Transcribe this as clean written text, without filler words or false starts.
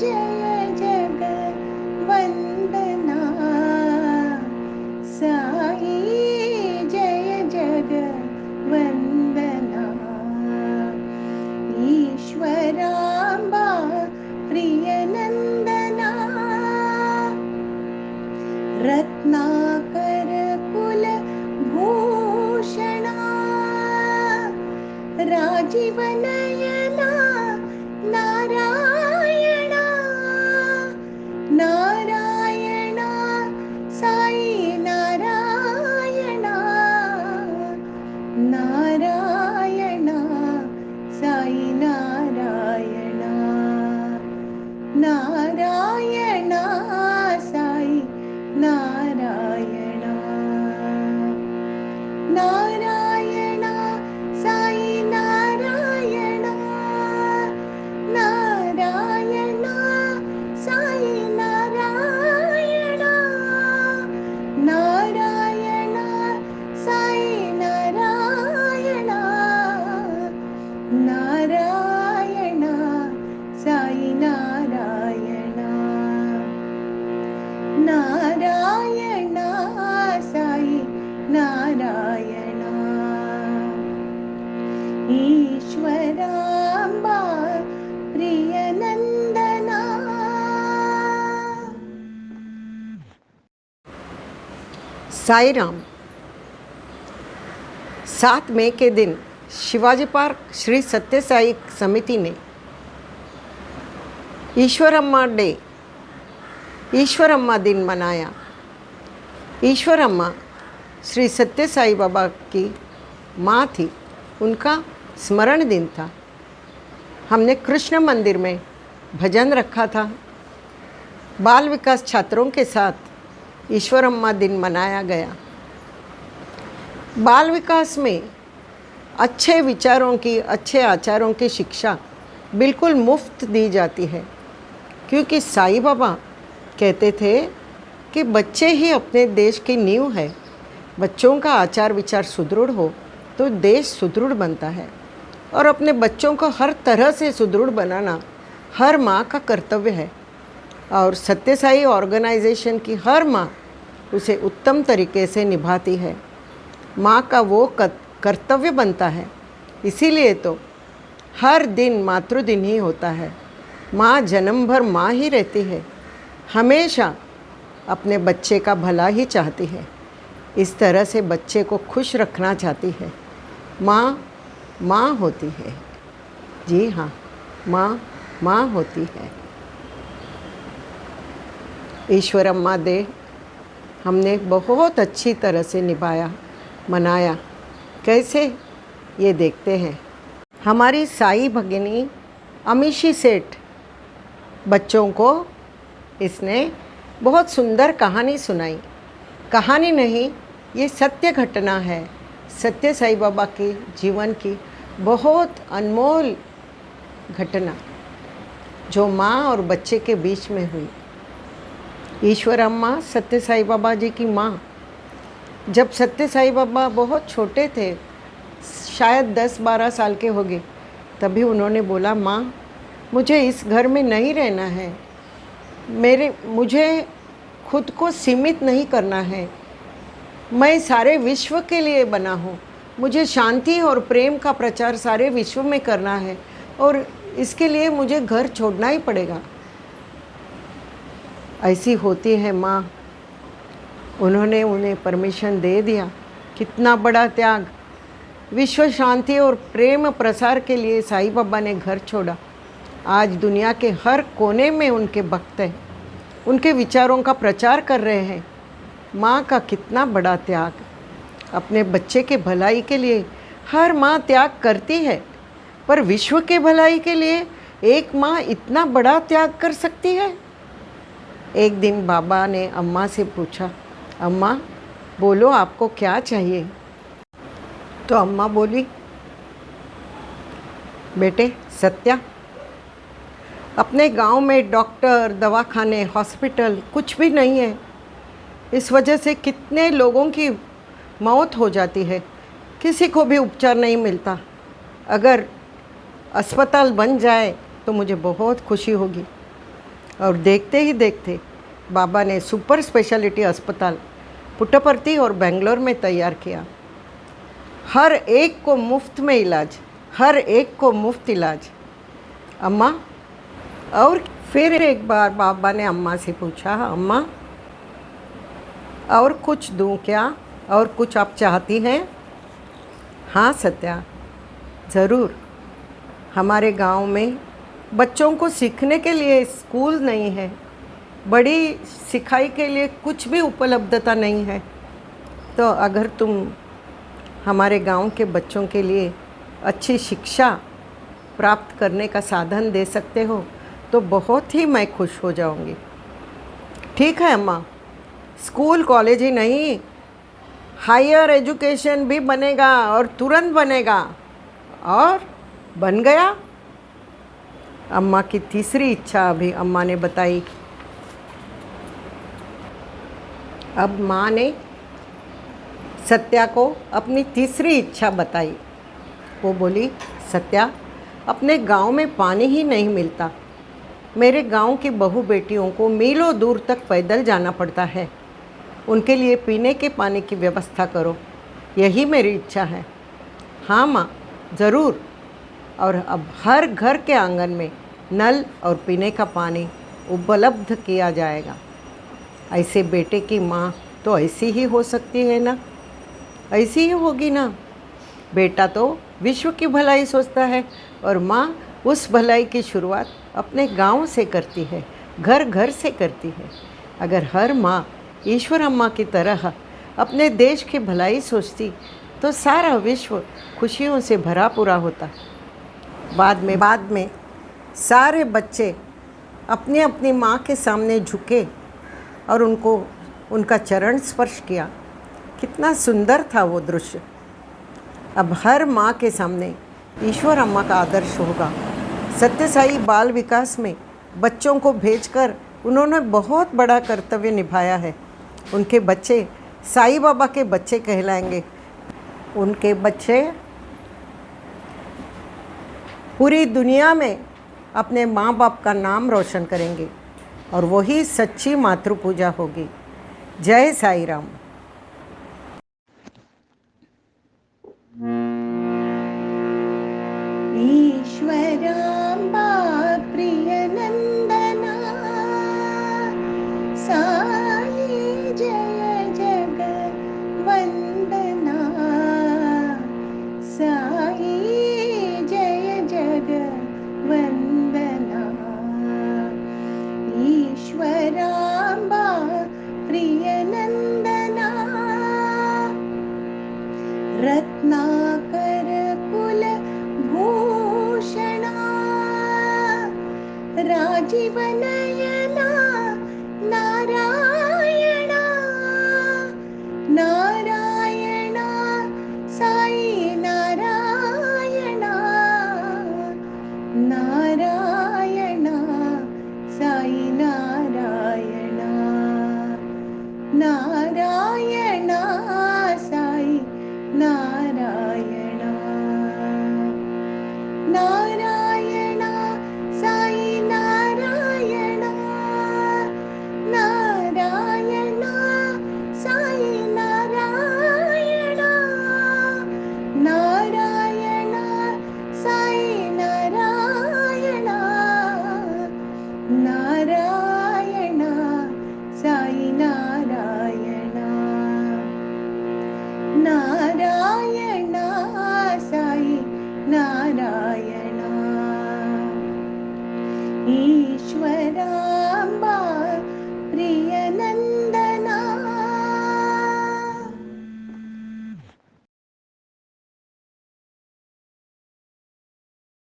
जय जगवंदना साई जय जगवंदना ईश्वरांबा प्रियनंदना रत्नाकर कुल भूषणा राजीव नयना नारायणा नारायणा साई नारायणा नारायणा साई नारायणा नारायणा साई नारायणा नारायणा साई नारायणा नारायणा साई नारायणा नारायणा साई नारायणा नारायणा साई नारायणा नारायणा साई नारायणा ईश्वरांबा प्रियनंदना। साई राम। 7 मई के दिन शिवाजी पार्क श्री सत्य साई समिति ने ईश्वरम्मा दिन मनाया। ईश्वरम्मा श्री सत्य साई बाबा की माँ थी, उनका स्मरण दिन था। हमने कृष्ण मंदिर में भजन रखा था। बाल विकास छात्रों के साथ ईश्वरम्मा दिन मनाया गया। बाल विकास में अच्छे विचारों की, अच्छे आचारों की शिक्षा बिल्कुल मुफ्त दी जाती है, क्योंकि साईं बाबा कहते थे कि बच्चे ही अपने देश की नींव है। बच्चों का आचार विचार सुदृढ़ हो तो देश सुदृढ़ बनता है, और अपने बच्चों को हर तरह से सुदृढ़ बनाना हर माँ का कर्तव्य है। और सत्य साई ऑर्गेनाइजेशन की हर माँ उसे उत्तम तरीके से निभाती है। माँ का वो कर्तव्य बनता है। इसीलिए तो हर दिन मातृदिन ही होता है। माँ जन्म भर माँ ही रहती है, हमेशा अपने बच्चे का भला ही चाहती है। इस तरह से बच्चे को खुश रखना चाहती है। माँ माँ होती है। जी हाँ, माँ माँ होती है। ईश्वरम्मा डे हमने बहुत अच्छी तरह से निभाया, मनाया। कैसे, ये देखते हैं। हमारी साई भगिनी अमीशी सेठ बच्चों को इसने बहुत सुंदर कहानी सुनाई। कहानी नहीं, ये सत्य घटना है। सत्य साई बाबा के जीवन की बहुत अनमोल घटना जो माँ और बच्चे के बीच में हुई। ईश्वरम्मा सत्य साई बाबा जी की माँ, जब सत्य साई बाबा बहुत छोटे थे, शायद 10-12 साल के होंगे, तभी उन्होंने बोला, माँ मुझे इस घर में नहीं रहना है। मुझे खुद को सीमित नहीं करना है। मैं सारे विश्व के लिए बना हूँ। मुझे शांति और प्रेम का प्रचार सारे विश्व में करना है, और इसके लिए मुझे घर छोड़ना ही पड़ेगा। ऐसी होती है माँ। उन्होंने उन्हें परमिशन दे दिया। कितना बड़ा त्याग! विश्व शांति और प्रेम प्रसार के लिए साईं बाबा ने घर छोड़ा। आज दुनिया के हर कोने में उनके भक्त हैं, उनके विचारों का प्रचार कर रहे हैं। माँ का कितना बड़ा त्याग! अपने बच्चे के भलाई के लिए हर माँ त्याग करती है, पर विश्व के भलाई के लिए एक माँ इतना बड़ा त्याग कर सकती है? एक दिन बाबा ने अम्मा से पूछा, अम्मा बोलो आपको क्या चाहिए? तो अम्मा बोली, बेटे सत्या, अपने गांव में डॉक्टर, दवाखाने, हॉस्पिटल कुछ भी नहीं है। इस वजह से कितने लोगों की मौत हो जाती है, किसी को भी उपचार नहीं मिलता। अगर अस्पताल बन जाए तो मुझे बहुत खुशी होगी। और देखते ही देखते बाबा ने सुपर स्पेशलिटी अस्पताल पुट्टपर्ती और बेंगलोर में तैयार किया। हर एक को मुफ्त में इलाज, हर एक को मुफ्त इलाज। अम्मा, और फिर एक बार बाबा ने अम्मा से पूछा, अम्मा और कुछ दूँ क्या, और कुछ आप चाहती हैं? हाँ सत्या, ज़रूर। हमारे गांव में बच्चों को सीखने के लिए स्कूल नहीं है, बड़ी सिखाई के लिए कुछ भी उपलब्धता नहीं है। तो अगर तुम हमारे गांव के बच्चों के लिए अच्छी शिक्षा प्राप्त करने का साधन दे सकते हो तो बहुत ही मैं खुश हो जाऊंगी। ठीक है अम्मा, स्कूल कॉलेज ही नहीं, हायर एजुकेशन भी बनेगा और तुरंत बनेगा। और बन गया। अम्मा की तीसरी इच्छा अभी अम्मा ने बताई। अब माँ ने सत्या को अपनी तीसरी इच्छा बताई। वो बोली, सत्या, अपने गांव में पानी ही नहीं मिलता। मेरे गांव की बहू बेटियों को मीलों दूर तक पैदल जाना पड़ता है। उनके लिए पीने के पानी की व्यवस्था करो, यही मेरी इच्छा है। हाँ माँ, ज़रूर। और अब हर घर के आंगन में नल और पीने का पानी उपलब्ध किया जाएगा। ऐसे बेटे की माँ तो ऐसी ही हो सकती है ना, ऐसी ही होगी ना। बेटा तो विश्व की भलाई सोचता है और माँ उस भलाई की शुरुआत अपने गांव से करती है, घर घर से करती है। अगर हर माँ ईश्वर अम्मा की तरह अपने देश की भलाई सोचती तो सारा विश्व खुशियों से भरा पूरा होता। बाद में सारे बच्चे अपनी अपनी माँ के सामने झुके और उनको उनका चरण स्पर्श किया। कितना सुंदर था वो दृश्य। अब हर माँ के सामने ईश्वर अम्मा का आदर्श होगा। सत्यसाई बाल विकास में बच्चों को भेजकर उन्होंने बहुत बड़ा कर्तव्य निभाया है। उनके बच्चे साईं बाबा के बच्चे कहलाएंगे। उनके बच्चे पूरी दुनिया में अपने माँ बाप का नाम रोशन करेंगे और वही सच्ची मातृ पूजा होगी। जय साई राम। ईश्वराम्बा प्रियनन्दना साई जय जगवन्दना साई जय जगवन्दना ईश्वराम्बा प्रियनन्दना रत्नाकर कुलभूषणा राजीवनयना